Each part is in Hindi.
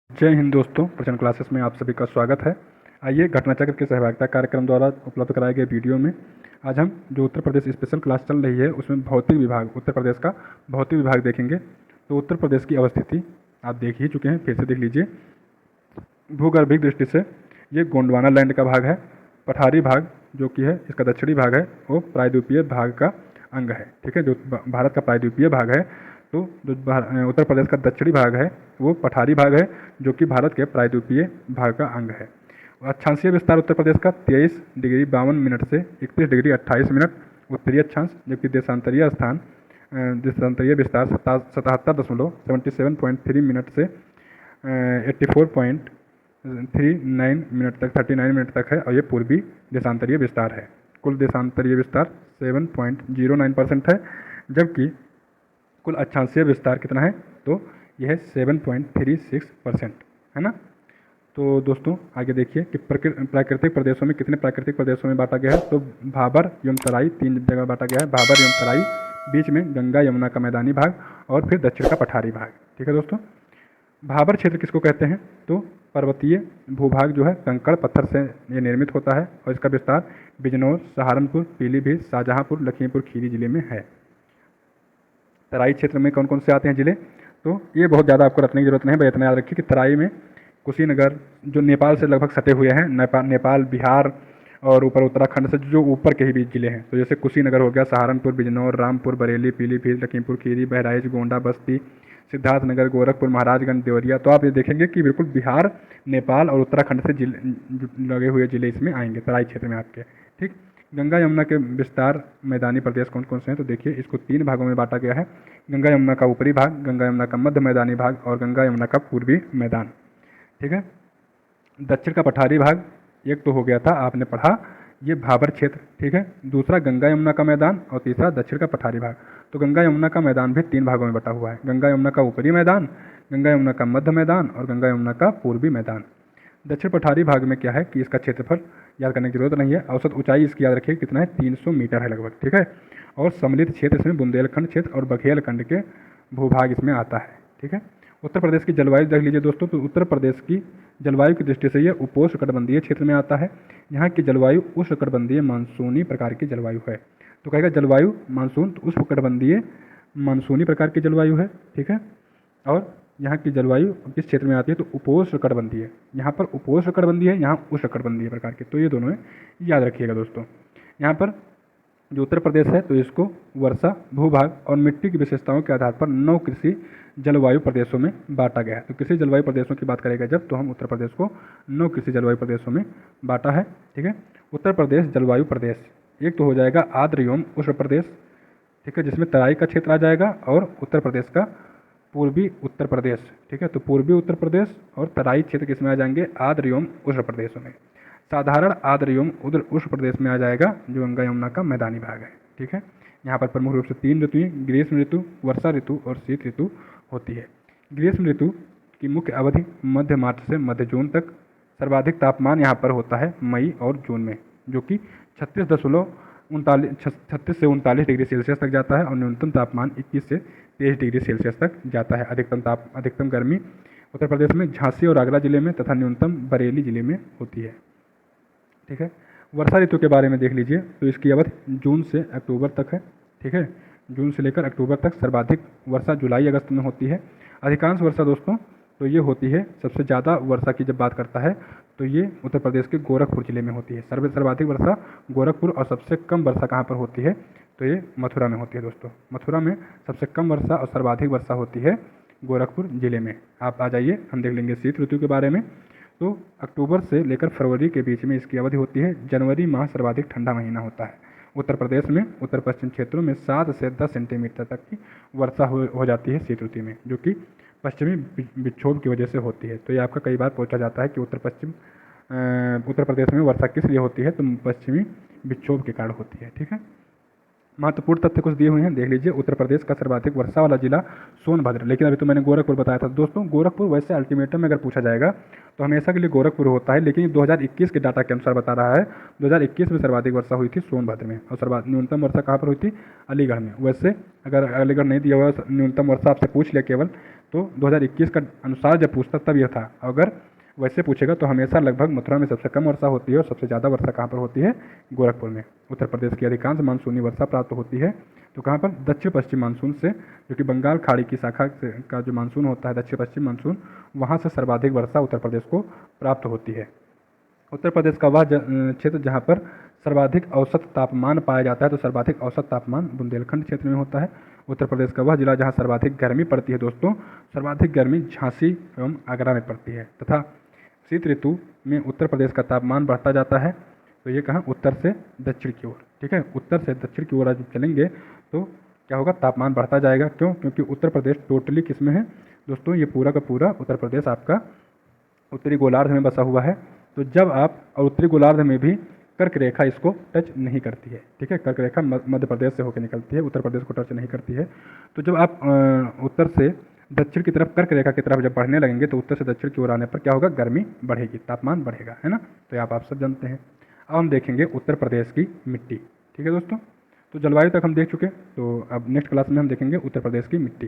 जय हिंद दोस्तों, प्रचंड क्लासेस में आप सभी का स्वागत है। आइए घटना चक्र के सहभागिता कार्यक्रम द्वारा उपलब्ध कराए गए वीडियो में आज हम जो उत्तर प्रदेश स्पेशल क्लास चल रही है उसमें भौतिक विभाग, उत्तर प्रदेश का भौतिक विभाग देखेंगे। तो उत्तर प्रदेश की अवस्थिति आप देख ही चुके हैं, फिर से देख लीजिए। भूगर्भिक दृष्टि से ये गोंडवाना लैंड का भाग है। पठारी भाग जो कि है इसका दक्षिणी भाग है, वो प्रायद्वीपीय भाग का अंग है। ठीक है, जो भारत का प्रायद्वीपीय भाग है, तो जो उत्तर प्रदेश का दक्षिणी भाग है वो पठारी भाग है, जो कि भारत के प्रायद्वीपीय भाग का अंग है। अक्षांशीय विस्तार उत्तर प्रदेश का 23 डिग्री 52 मिनट से 31 डिग्री 28 मिनट उत्तरीय अक्षांश, जबकि देशांतरीय विस्तार 77.3 मिनट से 39 मिनट तक है, और ये पूर्वी देशांतरीय विस्तार है। कुल देशांतरीय विस्तार 7.09% है, जबकि कुल अक्षांशीय विस्तार कितना है, तो यह है 7.36%, है ना। तो दोस्तों आगे देखिए कि प्राकृतिक प्रदेशों में कितने प्राकृतिक प्रदेशों में बांटा गया है। तो भाबर एवं तराई 3 जगह बांटा गया है। भाबर एवं तराई, बीच में गंगा यमुना का मैदानी भाग, और फिर दक्षिण का पठारी भाग। ठीक है दोस्तों, भाबर क्षेत्र किसको कहते हैं, तो पर्वतीय भूभाग जो है कंकड़ पत्थर से ये निर्मित होता है, और इसका विस्तार बिजनौर, सहारनपुर, पीलीभीत, शाहजहांपुर, लखीमपुर खीरी जिले में है। तराई क्षेत्र में कौन कौन से आते हैं जिले, तो ये बहुत ज़्यादा आपको रखने की जरूरत नहीं है, बस इतना याद रखिए कि तराई में कुशीनगर जो नेपाल से लगभग सटे हुए हैं, नेपाल, बिहार और ऊपर उत्तराखंड से जो ऊपर के ही बीच जिले हैं, तो जैसे कुशीनगर हो गया, सहारनपुर, बिजनौर, रामपुर, बरेली, पीलीभीत, लखीमपुर खीरी, बहराइच, गोंडा, बस्ती, सिद्धार्थनगर, गोरखपुर, महाराजगंज, देवरिया। तो आप ये देखेंगे कि बिल्कुल बिहार, नेपाल और उत्तराखंड से लगे हुए जिले इसमें आएंगे तराई क्षेत्र में आपके। ठीक, गंगा यमुना के विस्तार मैदानी प्रदेश कौन कौन से हैं, तो देखिए इसको 3 भागों में बांटा गया है। गंगा यमुना का ऊपरी भाग, गंगा यमुना का मध्य मैदानी भाग, और गंगा यमुना का पूर्वी मैदान। ठीक है, दक्षिण का पठारी भाग एक तो हो गया था, आपने पढ़ा, ये भाबर क्षेत्र। ठीक है, दूसरा गंगा यमुना का मैदान, और तीसरा दक्षिण का पठारी भाग। तो गंगा यमुना का मैदान भी 3 भागों में बटा हुआ है। गंगा यमुना का ऊपरी मैदान, गंगा यमुना का मध्य मैदान, और गंगा यमुना का पूर्वी मैदान। दक्षिण पठारी भाग में क्या है कि इसका क्षेत्रफल याद करने की जरूरत नहीं है। औसत ऊंचाई इसकी याद रखिए कितना है, 300 मीटर है लगभग। ठीक है, और सम्मिलित क्षेत्र इसमें बुंदेलखंड क्षेत्र और बघेलखंड के भूभाग इसमें आता है। ठीक है, उत्तर प्रदेश की जलवायु देख लीजिए दोस्तों। तो उत्तर प्रदेश की जलवायु की दृष्टि से यह उपोष्णकटिबंधीय क्षेत्र में आता है। यहाँ की जलवायु उष्णकटिबंधीय मानसूनी प्रकार की जलवायु है। तो कहेगा जलवायु मानसून, तो उष्णकटिबंधीय मानसूनी प्रकार की जलवायु है। ठीक है, और यहाँ की जलवायु किस क्षेत्र में आती है, तो उपोष्णकटिबंधीय। यहाँ पर उपोष्णकटिबंधीय है, यहाँ उष्णकटिबंधीय प्रकार की। तो ये दोनों है, याद रखिएगा दोस्तों। यहाँ पर जो उत्तर प्रदेश है, तो इसको वर्षा, भूभाग और मिट्टी की विशेषताओं के आधार पर 9 कृषि जलवायु प्रदेशों में बांटा गया है। तो कृषि जलवायु प्रदेशों की बात करेगा जब, तो हम उत्तर प्रदेश को 9 कृषि जलवायु प्रदेशों में बांटा है। ठीक है, उत्तर प्रदेश जलवायु प्रदेश एक तो हो जाएगा आर्द्र एवं उष्ण प्रदेश। ठीक है, जिसमें तराई का क्षेत्र आ जाएगा, और उत्तर प्रदेश का पूर्वी उत्तर प्रदेश। ठीक है, तो पूर्वी उत्तर प्रदेश और तराई क्षेत्र किसमें आ जाएंगे, आर्द्र एवं उष्ण प्रदेशों में। साधारण आर्द्र एवं उष्ण प्रदेश में आ जाएगा जो गंगा यमुना का मैदानी भाग है। ठीक है, यहाँ पर प्रमुख रूप से 3 ऋतुएं, ग्रीष्म ऋतु, वर्षा ऋतु और शीत ऋतु होती है। ग्रीष्म ऋतु की मुख्य अवधि मध्य मार्च से मध्य जून तक। सर्वाधिक तापमान यहाँ पर होता है मई और जून में, जो कि 36 से 39 डिग्री सेल्सियस तक जाता है, और न्यूनतम तापमान 21 से 23 डिग्री सेल्सियस तक जाता है। अधिकतम गर्मी उत्तर प्रदेश में झांसी और आगरा जिले में तथा न्यूनतम बरेली जिले में होती है। ठीक है, वर्षा ऋतु के बारे में देख लीजिए। तो इसकी अवधि जून से अक्टूबर तक है। ठीक है, जून से लेकर अक्टूबर तक। सर्वाधिक वर्षा जुलाई अगस्त में होती है। अधिकांश वर्षा दोस्तों तो ये होती है, सबसे ज़्यादा वर्षा की जब बात करता है तो ये उत्तर प्रदेश के गोरखपुर जिले में होती है। सर्वाधिक वर्षा गोरखपुर, और सबसे कम वर्षा कहाँ पर होती है, तो ये मथुरा में होती है दोस्तों। मथुरा में सबसे कम वर्षा और सर्वाधिक वर्षा होती है गोरखपुर जिले में। आप आ जाइए, हम देख लेंगे शीत ऋतु के बारे में। तो अक्टूबर से लेकर फरवरी के बीच में इसकी अवधि होती है। जनवरी माह सर्वाधिक ठंडा महीना होता है। उत्तर प्रदेश में उत्तर पश्चिम क्षेत्रों में 7 से 10 सेंटीमीटर तक की वर्षा हो जाती है शीत ऋतु में, जो कि पश्चिमी विक्षोभ की वजह से होती है। तो ये आपका कई बार पूछा जाता है कि उत्तर प्रदेश में वर्षा किस लिए होती है, तो पश्चिमी विक्षोभ के कारण होती है। ठीक है, महत्वपूर्ण तथ्य कुछ दिए हुए हैं, देख लीजिए। उत्तर प्रदेश का सर्वाधिक वर्षा वाला जिला सोनभद्र, लेकिन अभी तो मैंने गोरखपुर बताया था दोस्तों। गोरखपुर वैसे अल्टीमेटम में अगर पूछा जाएगा तो हमेशा के लिए गोरखपुर होता है, लेकिन 2021 के डाटा के अनुसार बता रहा है 2021 में सर्वाधिक वर्षा हुई थी सोनभद्र में, और न्यूनतम वर्षा कहाँ पर हुई थी, अलीगढ़ में। वैसे अगर अलीगढ़ नहीं दिया हुआ न्यूनतम वर्षा आपसे पूछ लिया केवल, तो 2021 का अनुसार जब पूछता तब यह था। अगर वैसे पूछेगा तो हमेशा लगभग मथुरा में सबसे कम वर्षा होती है और सबसे ज़्यादा वर्षा कहाँ पर होती है? गोरखपुर में। उत्तर प्रदेश की अधिकांश मानसूनी वर्षा प्राप्त होती है तो कहाँ पर? दक्षिण पश्चिम मानसून से, जो कि बंगाल खाड़ी की शाखा का जो मानसून होता है दक्षिण पश्चिम मानसून, वहाँ से सर्वाधिक वर्षा उत्तर प्रदेश को प्राप्त होती है। उत्तर प्रदेश का वह क्षेत्र जहाँ पर सर्वाधिक औसत तापमान पाया जाता है, तो सर्वाधिक औसत तापमान बुंदेलखंड क्षेत्र में होता है। उत्तर प्रदेश का वह जिला जहाँ सर्वाधिक गर्मी पड़ती है दोस्तों, सर्वाधिक गर्मी झांसी एवं आगरा में पड़ती है। तथा शीत ऋतु में उत्तर प्रदेश का तापमान बढ़ता जाता है। तो ये कहाँ? उत्तर से दक्षिण की ओर। ठीक है, उत्तर से दक्षिण की ओर जब चलेंगे तो क्या होगा? तापमान बढ़ता जाएगा। क्यों? क्योंकि उत्तर प्रदेश टोटली किस में है दोस्तों? ये पूरा का पूरा उत्तर प्रदेश आपका उत्तरी गोलार्ध में बसा हुआ है। तो जब आप, और उत्तरी गोलार्ध में भी कर्क रेखा इसको टच नहीं करती है। ठीक है, कर्क रेखा मध्य प्रदेश से होकर निकलती है, उत्तर प्रदेश को टच नहीं करती है। तो जब आप उत्तर से दक्षिण की तरफ, कर्क रेखा की तरफ जब बढ़ने लगेंगे तो उत्तर से दक्षिण की ओर आने पर क्या होगा? गर्मी बढ़ेगी, तापमान बढ़ेगा, है ना। तो ये आप सब जानते हैं। अब हम देखेंगे उत्तर प्रदेश की मिट्टी। ठीक है दोस्तों, तो जलवायु तक हम देख चुके, तो अब नेक्स्ट क्लास में हम देखेंगे उत्तर प्रदेश की मिट्टी।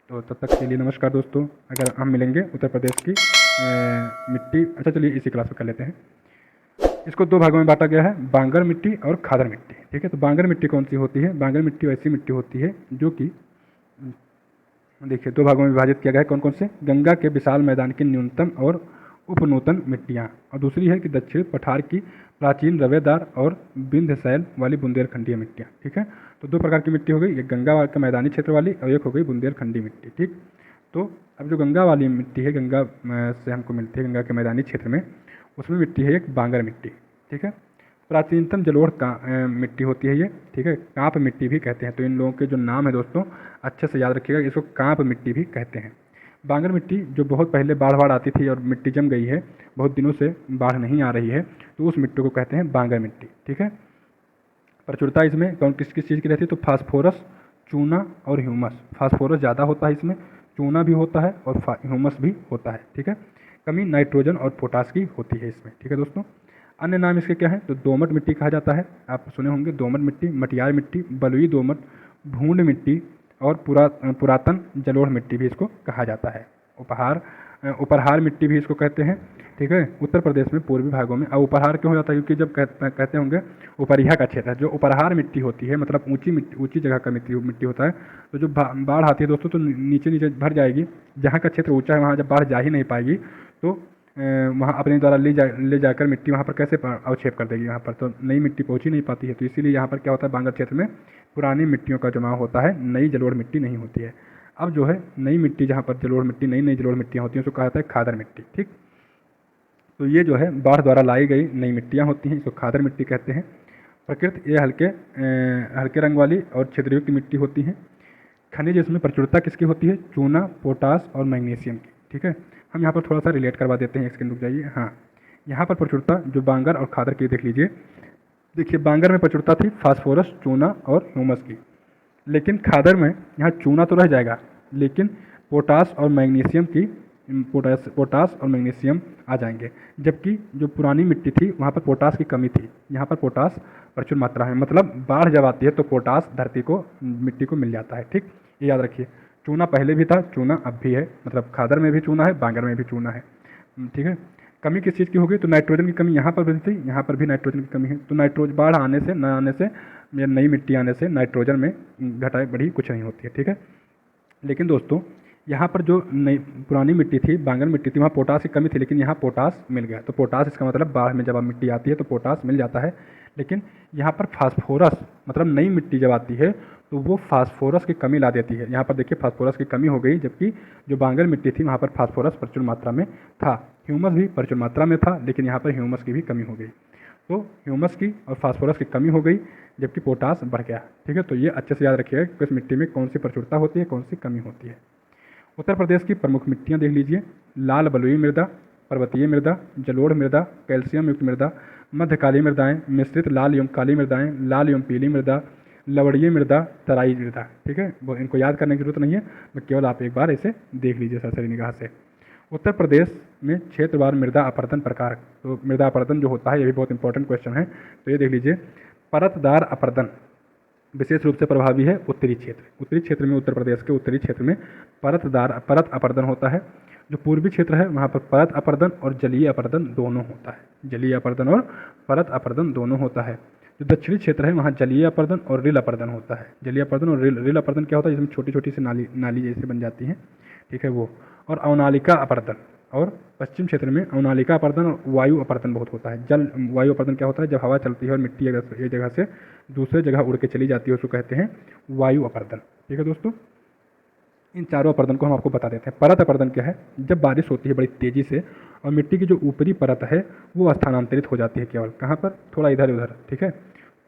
तो तब तक के लिए नमस्कार दोस्तों। अगर हम मिलेंगे उत्तर प्रदेश की मिट्टी, अच्छा चलिए इसी क्लास में कर लेते हैं। इसको दो भागों में बांटा गया है, बांगर मिट्टी और खादर मिट्टी। ठीक है, तो बांगर मिट्टी कौन सी होती है? बांगर मिट्टी वैसी मिट्टी होती है जो कि, देखिए, दो भागों में विभाजित किया गया है। कौन कौन से? गंगा के विशाल मैदान की न्यूनतम और उपनूतन मिट्टियाँ, और दूसरी है कि दक्षिण पठार की प्राचीन रवेदार और विंध्य शैल वाली बुंदेलखंडीय मिट्टियाँ। ठीक है, तो दो प्रकार की मिट्टी हो गई, एक गंगा के मैदानी क्षेत्र वाली और एक हो गई बुंदेलखंडी मिट्टी। ठीक, तो अब जो गंगा वाली मिट्टी है, गंगा से हमको मिलती है, गंगा के मैदानी क्षेत्र में, उसमें मिट्टी है एक बांगर मिट्टी। ठीक है, प्राचीनतम जलोढ़ का मिट्टी होती है ये। ठीक है, कांप मिट्टी भी कहते हैं। तो इन लोगों के जो नाम है दोस्तों अच्छे से याद रखिएगा, इसको कांप मिट्टी भी कहते हैं। बांगर मिट्टी जो बहुत पहले बाढ़ आती थी और मिट्टी जम गई है, बहुत दिनों से बाढ़ नहीं आ रही है, तो उस मिट्टी को कहते हैं बांगर मिट्टी। ठीक है, प्रचुरता इसमें कौन किस किस चीज़ की रहती है? तो फास्फोरस, चूना और ह्यूमस। फास्फोरस ज़्यादा होता है इसमें, चूना भी होता है और ह्यूमस भी होता है। ठीक है, कमी नाइट्रोजन और पोटास की होती है इसमें। ठीक है दोस्तों, अन्य नाम इसके क्या है? तो दोमट मिट्टी कहा जाता है, आप सुने होंगे, दोमट मिट्टी, मटियार मिट्टी, बलुई दोमट, भूंड मिट्टी और पुरातन जलोढ़ मिट्टी भी इसको कहा जाता है। उपरहार मिट्टी भी इसको कहते हैं। ठीक है, उत्तर प्रदेश में पूर्वी भागों में। अब उपरहार क्यों हो जाता है? क्योंकि जब कहते होंगे उपरिया का क्षेत्र है, जो उपरहार मिट्टी होती है, मतलब ऊंची जगह का मिट्टी होता है, तो जो बाढ़ आती है दोस्तों तो नीचे नीचे भर जाएगी। जहाँ का क्षेत्र ऊंचा है वहाँ जब बाढ़ जा ही नहीं पाएगी तो वहाँ अपने द्वारा ले जाकर मिट्टी वहाँ पर कैसे अवक्षेप कर देगी, वहाँ पर तो नई मिट्टी पहुँच ही नहीं पाती है। तो इसीलिए यहाँ पर क्या होता है, बांगर क्षेत्र में पुरानी मिट्टियों का जमाव होता है, नई जलोढ़ मिट्टी नहीं होती है। अब जो है नई मिट्टी, जहाँ पर जलोढ़ मिट्टी, नई जलोढ़ मिट्टियाँ होती हैं, उसको कहा जाता है खादर मिट्टी। ठीक, तो ये जो है बाढ़ द्वारा लाई गई नई मिट्टियाँ होती हैं, इसको खादर मिट्टी कहते हैं। प्रकृति ये हल्के रंग वाली और छिद्रयुक्त मिट्टी होती है। खनिज इसमें प्रचुरता किसकी होती है? चूना, पोटास और मैग्नीशियम की। ठीक है, हम यहाँ पर थोड़ा सा रिलेट करवा देते हैं, इसके रुक जाइए। हाँ, यहाँ पर प्रचुरता जो बांगर और खादर की देख लीजिए। देखिए, बांगर में प्रचुरता थी फास्फोरस, चूना और ह्यूमस की, लेकिन खादर में यहाँ चूना तो रह जाएगा, लेकिन पोटास और मैग्नीशियम की पोटास और मैग्नीशियम आ जाएंगे। जबकि जो पुरानी मिट्टी थी वहाँ पर पोटास की कमी थी, यहाँ पर पोटास प्रचुर मात्रा है। मतलब बाढ़ जब आती है तो पोटास धरती को, मिट्टी को मिल जाता है। ठीक, ये याद रखिए। चूना पहले भी था, चूना अब भी है, मतलब खादर में भी चूना है, बांगर में भी चूना है। ठीक है, कमी किस चीज़ की होगी? तो नाइट्रोजन की कमी यहाँ पर भी थी, यहाँ पर भी नाइट्रोजन की कमी है। तो बाढ़ आने से, न आने से या नई मिट्टी आने से नाइट्रोजन में घटाई बढ़ी कुछ नहीं होती है। ठीक है, लेकिन दोस्तों यहाँ पर जो नई पुरानी मिट्टी थी, बांगर मिट्टी थी, वहाँ पोटास की कमी थी, लेकिन यहाँ पोटास मिल गया। तो पोटास, इसका मतलब बाढ़ में जब मिट्टी आती है तो पोटास मिल जाता है। लेकिन यहाँ पर फास्फोरस, मतलब नई मिट्टी जब आती है तो वो फास्फोरस की कमी ला देती है। यहाँ पर देखिए फास्फोरस की कमी हो गई, जबकि जो बांगर मिट्टी थी वहाँ पर फास्फोरस प्रचुर मात्रा में था, ह्यूमस भी प्रचुर मात्रा में था, लेकिन यहाँ पर ह्यूमस की भी कमी हो गई। तो ह्यूमस की और फास्फोरस की कमी हो गई, जबकि पोटास बढ़ गया। ठीक है, तो ये अच्छे से याद रखिएगा कि इस मिट्टी में कौन सी प्रचुरता होती है, कौन सी कमी होती है। उत्तर प्रदेश की प्रमुख मिट्टियाँ देख लीजिए। लाल बलुई मृदा, पर्वतीय मृदा, जलोढ़ मृदा, कैल्शियम युक्त मृदा, मध्यकालीन मृदाएँ, मिश्रित लाल एवं काली मृदाएँ, लाल एवं पीली मृदा, लवणीय मृदा, तराई मृदा। ठीक है, वो इनको याद करने की जरूरत नहीं है, मैं केवल आप एक बार इसे देख लीजिए सरसरी निगाह से। उत्तर प्रदेश में क्षेत्रवार मृदा अपरदन प्रकार, तो मृदा अपरदन जो होता है ये भी बहुत इंपॉर्टेंट क्वेश्चन है, तो ये देख लीजिए। परतदार अपरदन, विशेष रूप से प्रभावी है उत्तरी क्षेत्र। उत्तरी क्षेत्र में, उत्तर प्रदेश के उत्तरी क्षेत्र में परत अपरदन होता है। जो पूर्वी क्षेत्र है वहाँ पर परत अपरदन और जलीय अपरदन दोनों होता है। जलीय अपरदन और परत अपरदन दोनों होता है। जो दक्षिणी क्षेत्र है वहाँ जलीय अपरदन और रिल अपरदन होता है। जलीय अपरदन और रिल अपरदन क्या होता है, जिसमें छोटी छोटी सी नाली जैसे बन जाती हैं, ठीक है वो। और अवनालिका अपरदन। और पश्चिम क्षेत्र में अवनालिका अपरदन और वायु अपरदन बहुत होता है। वायु अपरदन क्या होता है, जब हवा चलती है और मिट्टी एक जगह से दूसरे जगह उड़ के चली जाती है, उसको कहते हैं वायु अपरदन। ठीक है दोस्तों, इन चारों अपरदन को हम आपको बता देते हैं। परत अपरदन क्या है, जब बारिश होती है बड़ी तेज़ी से और मिट्टी की जो ऊपरी परत है वो स्थानांतरित हो जाती है, केवल कहाँ पर, थोड़ा इधर उधर, ठीक है,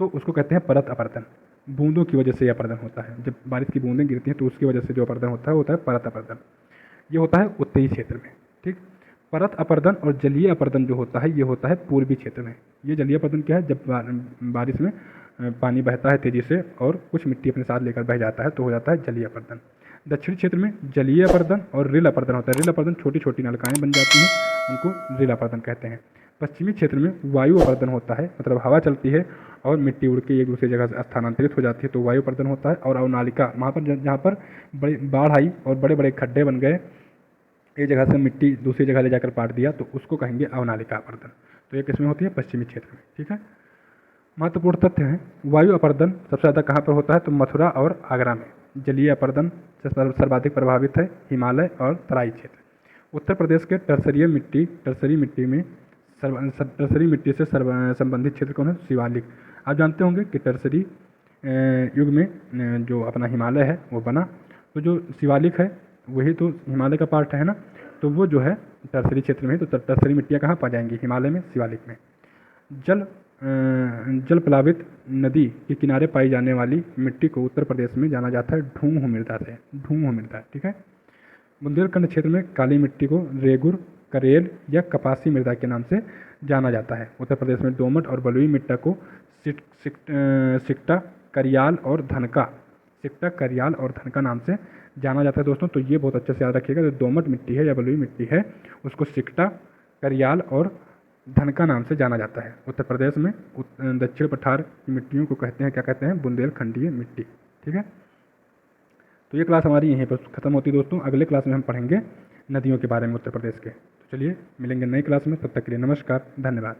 तो उसको कहते हैं परत अपरदन। बूंदों की वजह से यह अपरदन होता है। जब बारिश की बूंदें गिरती हैं तो उसकी वजह से जो अपरदन होता है वो होता है परत अपरदन। ये होता है उत्तरी क्षेत्र में। ठीक, परत अपरदन और जलीय अपरदन जो होता है ये होता है पूर्वी क्षेत्र में। ये जलीय अपरदन क्या है, जब बारिश में पानी बहता है तेज़ी से और कुछ मिट्टी अपने साथ लेकर बह जाता है तो हो जाता है जलीय अपरदन। दक्षिणी क्षेत्र में जलीय अपरदन और रिल अपरदन होता है। रिल अपरदन छोटी छोटी नलकाएँ बन जाती हैं, उनको रिल अपरदन कहते हैं। पश्चिमी क्षेत्र में वायु अपरदन होता है, मतलब हवा चलती है और मिट्टी उड़ के एक दूसरी जगह से स्थानांतरित हो जाती है तो वायु अपरदन होता है। और अवनालिका, वहाँ पर जहाँ पर बड़ी बाढ़ आई और बड़े बड़े खड्डे बन गए, एक जगह से मिट्टी दूसरी जगह ले जाकर पाट दिया, तो उसको कहेंगे अवनालिका अपरदन। तो ये किसमें होती है, पश्चिमी क्षेत्र में। ठीक है, महत्वपूर्ण तथ्य हैं। वायु अपरदन सबसे ज़्यादा कहाँ पर होता है, तो मथुरा और आगरा में। जलीय अपरदन से सर्वाधिक प्रभावित है हिमालय और तराई क्षेत्र। उत्तर प्रदेश के टर्सरी मिट्टी से संबंधित क्षेत्र कौन है, शिवालिक। आप जानते होंगे कि टर्सरी युग में जो अपना हिमालय है वो बना, तो जो शिवालिक है वही तो हिमालय का पार्ट है ना, तो वो जो है टर्सरी क्षेत्र में। तो टर्सरी मिट्टियाँ कहाँ पा जाएंगी, हिमालय में, शिवालिक में। जल प्लावित नदी के किनारे पाई जाने वाली मिट्टी को उत्तर प्रदेश में जाना जाता है ढूंढ मृदा से। ढूंढ मृदा, ठीक है। बुंदेलखंड क्षेत्र में काली मिट्टी को रेगुर, करेल या कपासी मृदा के नाम से जाना जाता है। उत्तर प्रदेश में दोमट और बलुई मिट्टी को सिक्टा, करियाल और धनका नाम से जाना जाता है दोस्तों। तो ये बहुत अच्छे से याद रखिएगा, जो दोमट मिट्टी है या बलुई मिट्टी है उसको सिक्टा, करियाल और धनका नाम से जाना जाता है। उत्तर प्रदेश में दक्षिण पठार की मिट्टियों को कहते हैं, क्या कहते हैं, बुंदेलखंडीय मिट्टी। ठीक है, तो ये क्लास हमारी यहीं पर खत्म होती है दोस्तों। अगले क्लास में हम पढ़ेंगे नदियों के बारे में उत्तर प्रदेश के। तो चलिए मिलेंगे नई क्लास में, तब तक के लिए नमस्कार, धन्यवाद।